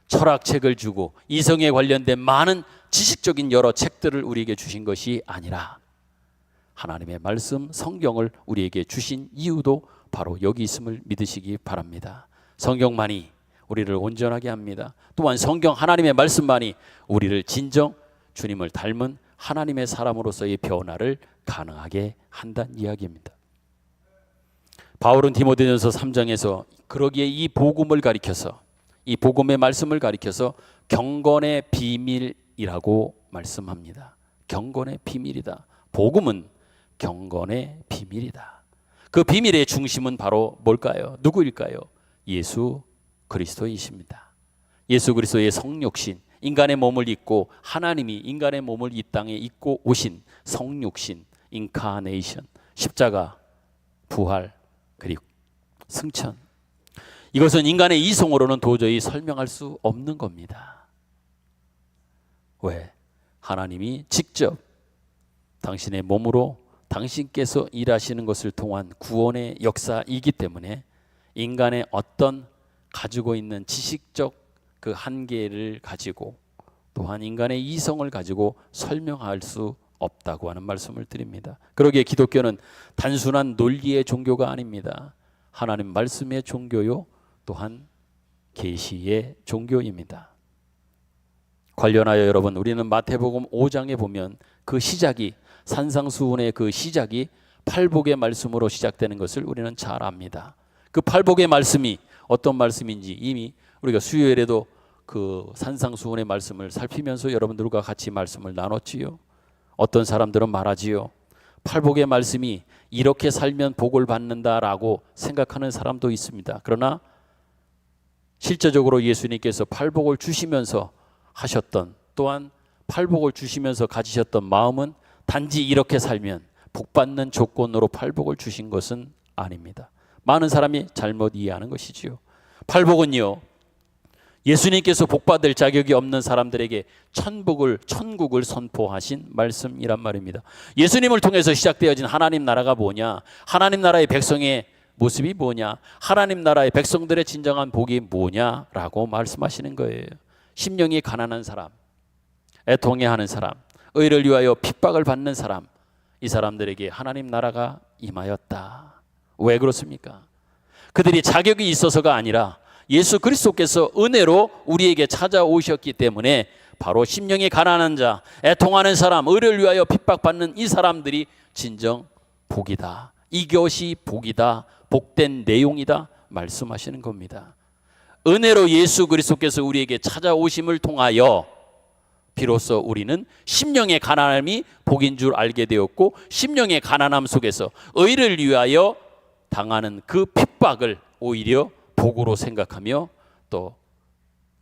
S4: 철학책을 주고 이성에 관련된 많은 지식적인 여러 책들을 우리에게 주신 것이 아니라 하나님의 말씀, 성경을 우리에게 주신 이유도 바로 여기 있음을 믿으시기 바랍니다. 성경만이 우리를 온전하게 합니다. 또한 성경 하나님의 말씀만이 우리를 진정 주님을 닮은 하나님의 사람으로서의 변화를 가능하게 한다는 이야기입니다. 바울은 디모데전서 3장에서 그러기에 이 복음을 가리켜서, 이 복음의 말씀을 가리켜서 경건의 비밀이라고 말씀합니다. 경건의 비밀이다. 복음은 경건의 비밀이다. 그 비밀의 중심은 바로 뭘까요? 누구일까요? 예수 그리스도이십니다. 예수 그리스도의 성육신, 인간의 몸을 입고 하나님이 인간의 몸을 이 땅에 입고 오신 성육신, 인카네이션, 십자가, 부활, 그리고 승천. 이것은 인간의 이성으로는 도저히 설명할 수 없는 겁니다. 왜? 하나님이 직접 당신의 몸으로 당신께서 일하시는 것을 통한 구원의 역사이기 때문에 인간의 어떤 가지고 있는 지식적 그 한계를 가지고 또한 인간의 이성을 가지고 설명할 수 없다고 하는 말씀을 드립니다. 그러기에 기독교는 단순한 논리의 종교가 아닙니다. 하나님 말씀의 종교요, 또한 계시의 종교입니다. 관련하여 여러분, 우리는 마태복음 5장에 보면 그 시작이, 산상수훈의 그 시작이 팔복의 말씀으로 시작되는 것을 우리는 잘 압니다. 그 팔복의 말씀이 어떤 말씀인지 이미 우리가 수요일에도 그 산상수훈의 말씀을 살피면서 여러분들과 같이 말씀을 나눴지요. 어떤 사람들은 말하지요. 팔복의 말씀이 이렇게 살면 복을 받는다라고 생각하는 사람도 있습니다. 그러나 실제적으로 예수님께서 팔복을 주시면서 하셨던, 또한 팔복을 주시면서 가지셨던 마음은 단지 이렇게 살면 복받는 조건으로 팔복을 주신 것은 아닙니다. 많은 사람이 잘못 이해하는 것이지요. 팔복은요, 예수님께서 복받을 자격이 없는 사람들에게 천국을 선포하신 말씀이란 말입니다. 예수님을 통해서 시작되어진 하나님 나라가 뭐냐? 하나님 나라의 백성의 모습이 뭐냐? 하나님 나라의 백성들의 진정한 복이 뭐냐라고 말씀하시는 거예요. 심령이 가난한 사람, 애통해하는 사람, 의를 위하여 핍박을 받는 사람, 이 사람들에게 하나님 나라가 임하였다. 왜 그렇습니까? 그들이 자격이 있어서가 아니라 예수 그리스도께서 은혜로 우리에게 찾아오셨기 때문에 바로 심령이 가난한 자, 애통하는 사람, 의를 위하여 핍박받는 이 사람들이 진정 복이다. 이것이 복이다. 복된 내용이다. 말씀하시는 겁니다. 은혜로 예수 그리스도께서 우리에게 찾아오심을 통하여 비로소 우리는 심령의 가난함이 복인 줄 알게 되었고, 심령의 가난함 속에서 의를 위하여 당하는 그 핍박을 오히려 복으로 생각하며 또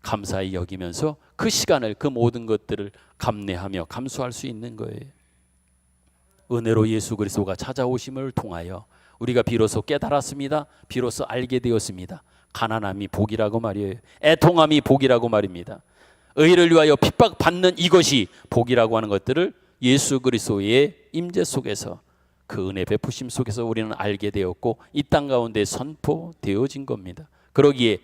S4: 감사히 여기면서 그 시간을, 그 모든 것들을 감내하며 감수할 수 있는 거예요. 은혜로 예수 그리스도가 찾아오심을 통하여 우리가 비로소 깨달았습니다. 비로소 알게 되었습니다. 가난함이 복이라고 말이에요. 애통함이 복이라고 말입니다. 의를 위하여 핍박받는 이것이 복이라고 하는 것들을 예수 그리스도의 임재 속에서, 그 은혜 베푸심 속에서 우리는 알게 되었고 이 땅 가운데 선포되어진 겁니다. 그러기에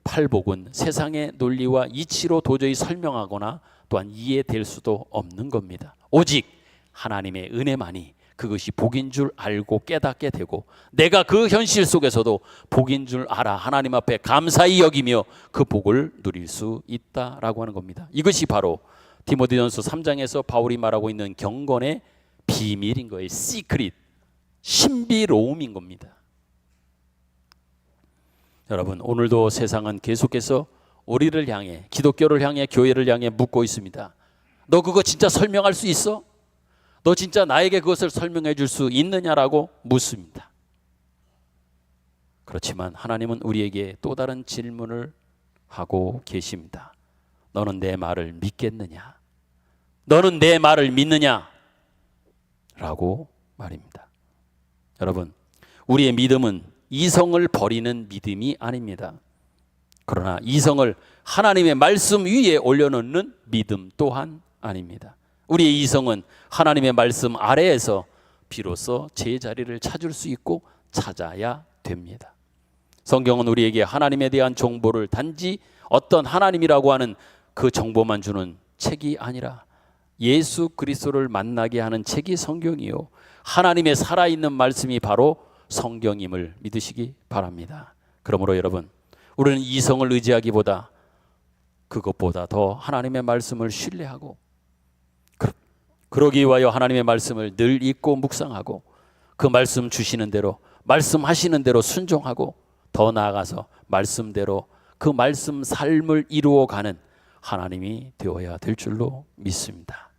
S4: 팔복은 세상의 논리와 이치로 도저히 설명하거나 또한 이해될 수도 없는 겁니다. 오직 하나님의 은혜만이 그것이 복인 줄 알고 깨닫게 되고, 내가 그 현실 속에서도 복인 줄 알아 하나님 앞에 감사히 여기며 그 복을 누릴 수 있다라고 하는 겁니다. 이것이 바로 디모데전서 3장에서 바울이 말하고 있는 경건의 비밀인 거예요. 시크릿, 신비로움인 겁니다. 여러분, 오늘도 세상은 계속해서 우리를 향해, 기독교를 향해, 교회를 향해 묻고 있습니다. 너 그거 진짜 설명할 수 있어? 너 진짜 나에게 그것을 설명해 줄 수 있느냐라고 묻습니다. 그렇지만 하나님은 우리에게 또 다른 질문을 하고 계십니다. 너는 내 말을 믿겠느냐? 너는 내 말을 믿느냐? 라고 말입니다. 여러분, 우리의 믿음은 이성을 버리는 믿음이 아닙니다. 그러나 이성을 하나님의 말씀 위에 올려놓는 믿음 또한 아닙니다. 우리의 이성은 하나님의 말씀 아래에서 비로소 제자리를 찾을 수 있고 찾아야 됩니다. 성경은 우리에게 하나님에 대한 정보를 단지 어떤 하나님이라고 하는 그 정보만 주는 책이 아니라 예수 그리스도를 만나게 하는 책이 성경이요, 하나님의 살아있는 말씀이 바로 성경임을 믿으시기 바랍니다. 그러므로 여러분, 우리는 이성을 의지하기보다 그것보다 더 하나님의 말씀을 신뢰하고, 그러기 위하여 하나님의 말씀을 늘 읽고 묵상하고 그 말씀 주시는 대로, 말씀하시는 대로 순종하고, 더 나아가서 말씀대로 그 말씀 삶을 이루어가는 하나님이 되어야 될 줄로 믿습니다.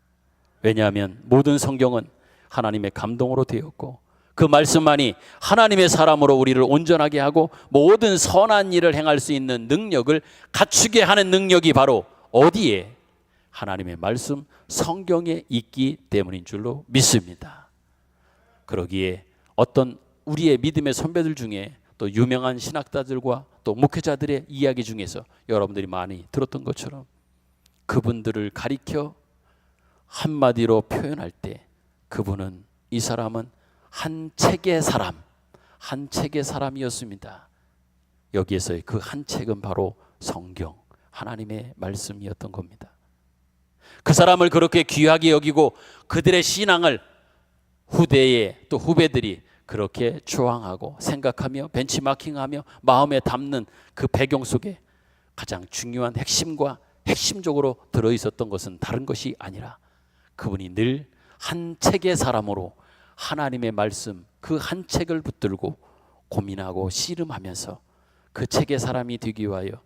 S4: 왜냐하면 모든 성경은 하나님의 감동으로 되었고 그 말씀만이 하나님의 사람으로 우리를 온전하게 하고 모든 선한 일을 행할 수 있는 능력을 갖추게 하는 능력이 바로 어디에? 하나님의 말씀 성경에 있기 때문인 줄로 믿습니다. 그러기에 어떤 우리의 믿음의 선배들 중에 또 유명한 신학자들과 또 목회자들의 이야기 중에서 여러분들이 많이 들었던 것처럼 그분들을 가리켜 한마디로 표현할 때 그분은, 이 사람은 한 책의 사람, 한 책의 사람이었습니다. 여기에서의 그 한 책은 바로 성경, 하나님의 말씀이었던 겁니다. 그 사람을 그렇게 귀하게 여기고 그들의 신앙을 후대에 또 후배들이 그렇게 추앙하고 생각하며 벤치마킹하며 마음에 담는 그 배경 속에 가장 중요한 핵심과 핵심적으로 들어있었던 것은 다른 것이 아니라 그분이 늘 한 책의 사람으로 하나님의 말씀 그 한 책을 붙들고 고민하고 씨름하면서 그 책의 사람이 되기 위하여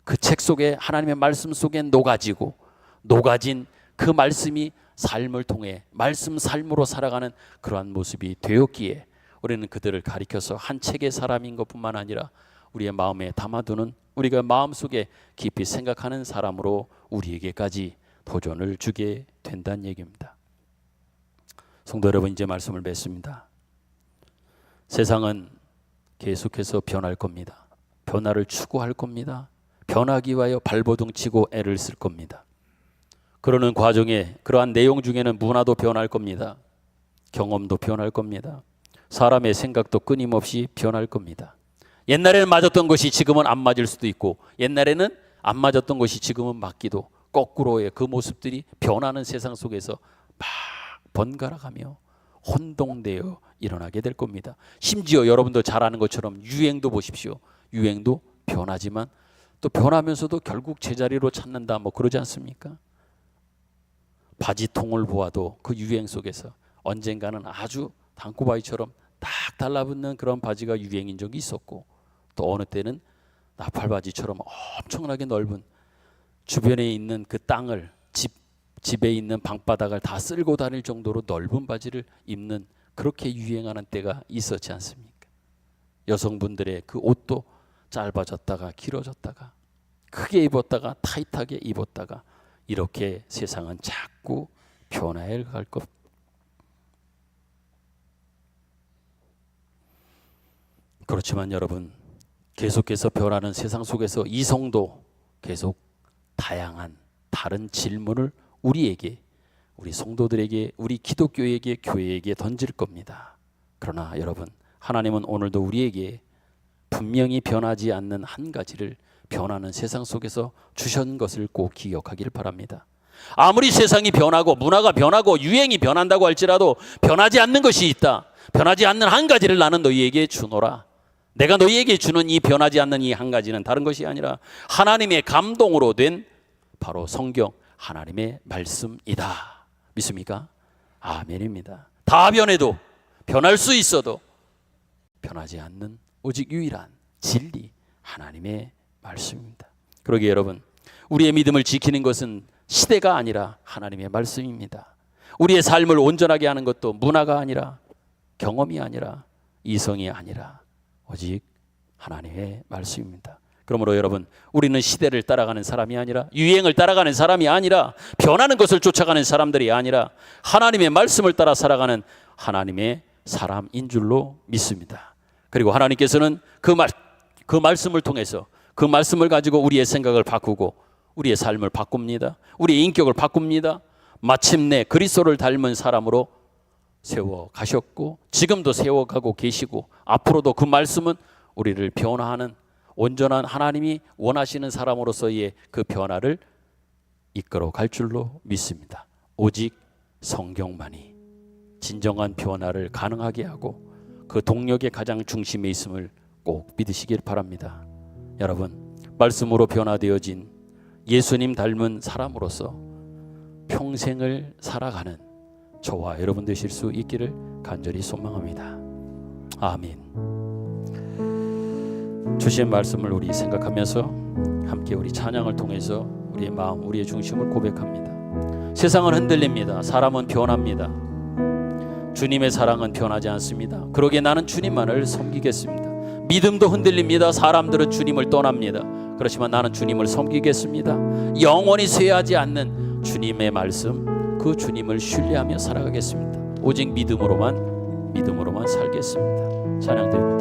S4: 그 책 속에, 하나님의 말씀 속에 녹아진 그 말씀이 삶을 통해 말씀 삶으로 살아가는 그러한 모습이 되었기에 우리는 그들을 가리켜서 한 책의 사람인 것뿐만 아니라 우리의 마음에 담아두는, 우리가 마음속에 깊이 생각하는 사람으로 우리에게까지 도전을 주게 된다는 얘기입니다. 성도 여러분, 이제 말씀을 맺습니다. 세상은 계속해서 변할 겁니다. 변화를 추구할 겁니다. 변하기 위하여 발버둥 치고 애를 쓸 겁니다. 그러는 과정에 그러한 내용 중에는 문화도 변할 겁니다. 경험도 변할 겁니다. 사람의 생각도 끊임없이 변할 겁니다. 옛날에는 맞았던 것이 지금은 안 맞을 수도 있고, 옛날에는 안 맞았던 것이 지금은 맞기도, 거꾸로의 그 모습들이 변하는 세상 속에서 막 번갈아가며 혼동되어 일어나게 될 겁니다. 심지어 여러분도 잘 아는 것처럼 유행도 보십시오. 유행도 변하지만 또 변하면서도 결국 제자리로 찾는다, 뭐 그러지 않습니까? 바지통을 보아도 그 유행 속에서 언젠가는 아주 단꼬바이처럼 딱 달라붙는 그런 바지가 유행인 적이 있었고, 또 어느 때는 나팔바지처럼 엄청나게 넓은, 주변에 있는 그 땅을, 집에 있는 방바닥을 다 쓸고 다닐 정도로 넓은 바지를 입는, 그렇게 유행하는 때가 있었지 않습니까? 여성분들의 그 옷도 짧아졌다가 길어졌다가 크게 입었다가 타이트하게 입었다가, 이렇게 세상은 자꾸 변화해 갈 것. 그렇지만 여러분, 계속해서 변하는 세상 속에서 이 성도 계속 다양한 다른 질문을 우리에게, 우리 성도들에게, 우리 기독교에게, 교회에게 던질 겁니다. 그러나 여러분, 하나님은 오늘도 우리에게 분명히 변하지 않는 한 가지를 변하는 세상 속에서 주신 것을 꼭 기억하길 바랍니다. 아무리 세상이 변하고 문화가 변하고 유행이 변한다고 할지라도 변하지 않는 것이 있다. 변하지 않는 한 가지를 나는 너희에게 주노라. 내가 너희에게 주는 이 변하지 않는 이 한 가지는 다른 것이 아니라 하나님의 감동으로 된 바로 성경, 하나님의 말씀이다. 믿습니까? 아멘입니다. 다 변해도, 변할 수 있어도 변하지 않는 오직 유일한 진리, 하나님의 말씀입니다. 그러기에 여러분, 우리의 믿음을 지키는 것은 시대가 아니라 하나님의 말씀입니다. 우리의 삶을 온전하게 하는 것도 문화가 아니라, 경험이 아니라, 이성이 아니라 오직 하나님의 말씀입니다. 그러므로 여러분, 우리는 시대를 따라가는 사람이 아니라, 유행을 따라가는 사람이 아니라, 변하는 것을 쫓아가는 사람들이 아니라 하나님의 말씀을 따라 살아가는 하나님의 사람인 줄로 믿습니다. 그리고 하나님께서는 그 말씀을 통해서, 그 말씀을 가지고 우리의 생각을 바꾸고 우리의 삶을 바꿉니다. 우리의 인격을 바꿉니다. 마침내 그리스도를 닮은 사람으로 세워가셨고 지금도 세워가고 계시고 앞으로도 그 말씀은 우리를 변화하는 온전한 하나님이 원하시는 사람으로서의 그 변화를 이끌어 갈 줄로 믿습니다. 오직 성경만이 진정한 변화를 가능하게 하고 그 동력의 가장 중심에 있음을 꼭 믿으시길 바랍니다. 여러분, 말씀으로 변화되어진 예수님 닮은 사람으로서 평생을 살아가는 저와 여러분 되실 수 있기를 간절히 소망합니다. 아멘. 주신 말씀을 우리 생각하면서 함께 우리 찬양을 통해서 우리의 마음, 우리의 중심을 고백합니다. 세상은 흔들립니다. 사람은 변합니다. 주님의 사랑은 변하지 않습니다. 그러기에 나는 주님만을 섬기겠습니다. 믿음도 흔들립니다. 사람들은 주님을 떠납니다. 그렇지만 나는 주님을 섬기겠습니다. 영원히 쇠하지 않는 주님의 말씀, 그 주님을 신뢰하며 살아가겠습니다. 오직 믿음으로만 살겠습니다. 찬양드립니다.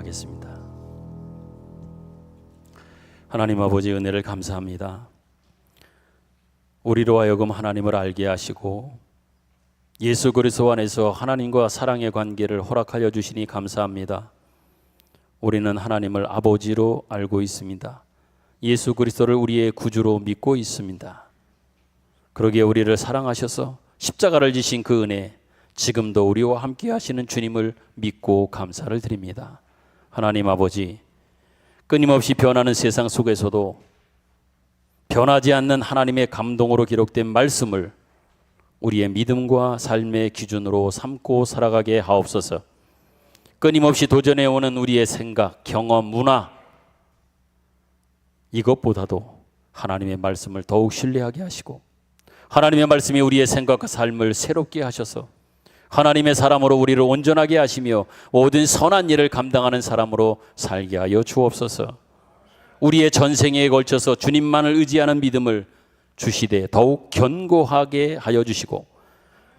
S4: 기도하겠습니다. 하나님 아버지, 은혜를 감사합니다. 우리로 하여금 하나님을 알게 하시고 예수 그리스도 안에서 하나님과 사랑의 관계를 허락하여 주시니 감사합니다. 우리는 하나님을 아버지로 알고 있습니다. 예수 그리스도를 우리의 구주로 믿고 있습니다. 그러기에 우리를 사랑하셔서 십자가를 지신 그 은혜, 지금도 우리와 함께 하시는 주님을 믿고 감사를 드립니다. 하나님 아버지, 끊임없이 변하는 세상 속에서도 변하지 않는 하나님의 감동으로 기록된 말씀을 우리의 믿음과 삶의 기준으로 삼고 살아가게 하옵소서. 끊임없이 도전해오는 우리의 생각, 경험, 문화, 이것보다도 하나님의 말씀을 더욱 신뢰하게 하시고 하나님의 말씀이 우리의 생각과 삶을 새롭게 하셔서 하나님의 사람으로 우리를 온전하게 하시며 모든 선한 일을 감당하는 사람으로 살게 하여 주옵소서. 우리의 전생에 걸쳐서 주님만을 의지하는 믿음을 주시되 더욱 견고하게 하여 주시고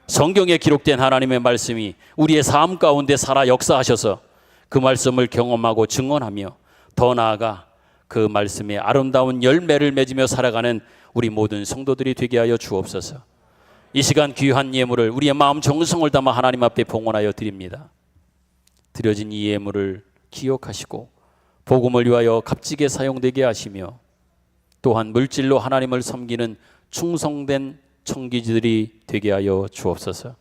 S4: 성경에 기록된 하나님의 말씀이 우리의 삶 가운데 살아 역사하셔서 그 말씀을 경험하고 증언하며 더 나아가 그 말씀의 아름다운 열매를 맺으며 살아가는 우리 모든 성도들이 되게 하여 주옵소서. 이 시간 귀한 예물을 우리의 마음 정성을 담아 하나님 앞에 봉헌하여 드립니다. 드려진 이 예물을 기억하시고 복음을 위하여 값지게 사용되게 하시며 또한 물질로 하나님을 섬기는 충성된 청기지들이 되게 하여 주옵소서.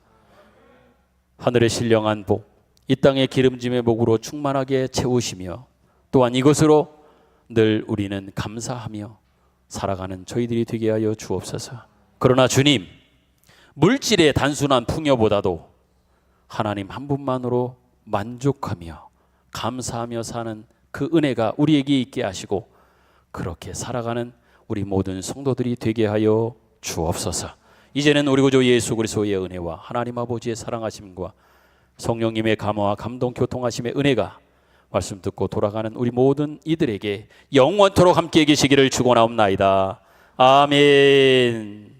S4: 하늘의 신령한 복, 이 땅의 기름짐의 복으로 충만하게 채우시며 또한 이것으로 늘 우리는 감사하며 살아가는 저희들이 되게 하여 주옵소서. 그러나 주님, 물질의 단순한 풍요보다도 하나님 한 분만으로 만족하며 감사하며 사는 그 은혜가 우리에게 있게 하시고 그렇게 살아가는 우리 모든 성도들이 되게 하여 주옵소서. 이제는 우리 구주 예수 그리스도의 은혜와 하나님 아버지의 사랑하심과 성령님의 감화와 감동 교통하심의 은혜가 말씀 듣고 돌아가는 우리 모든 이들에게 영원토록 함께 계시기를 축원하옵나이다. 아멘.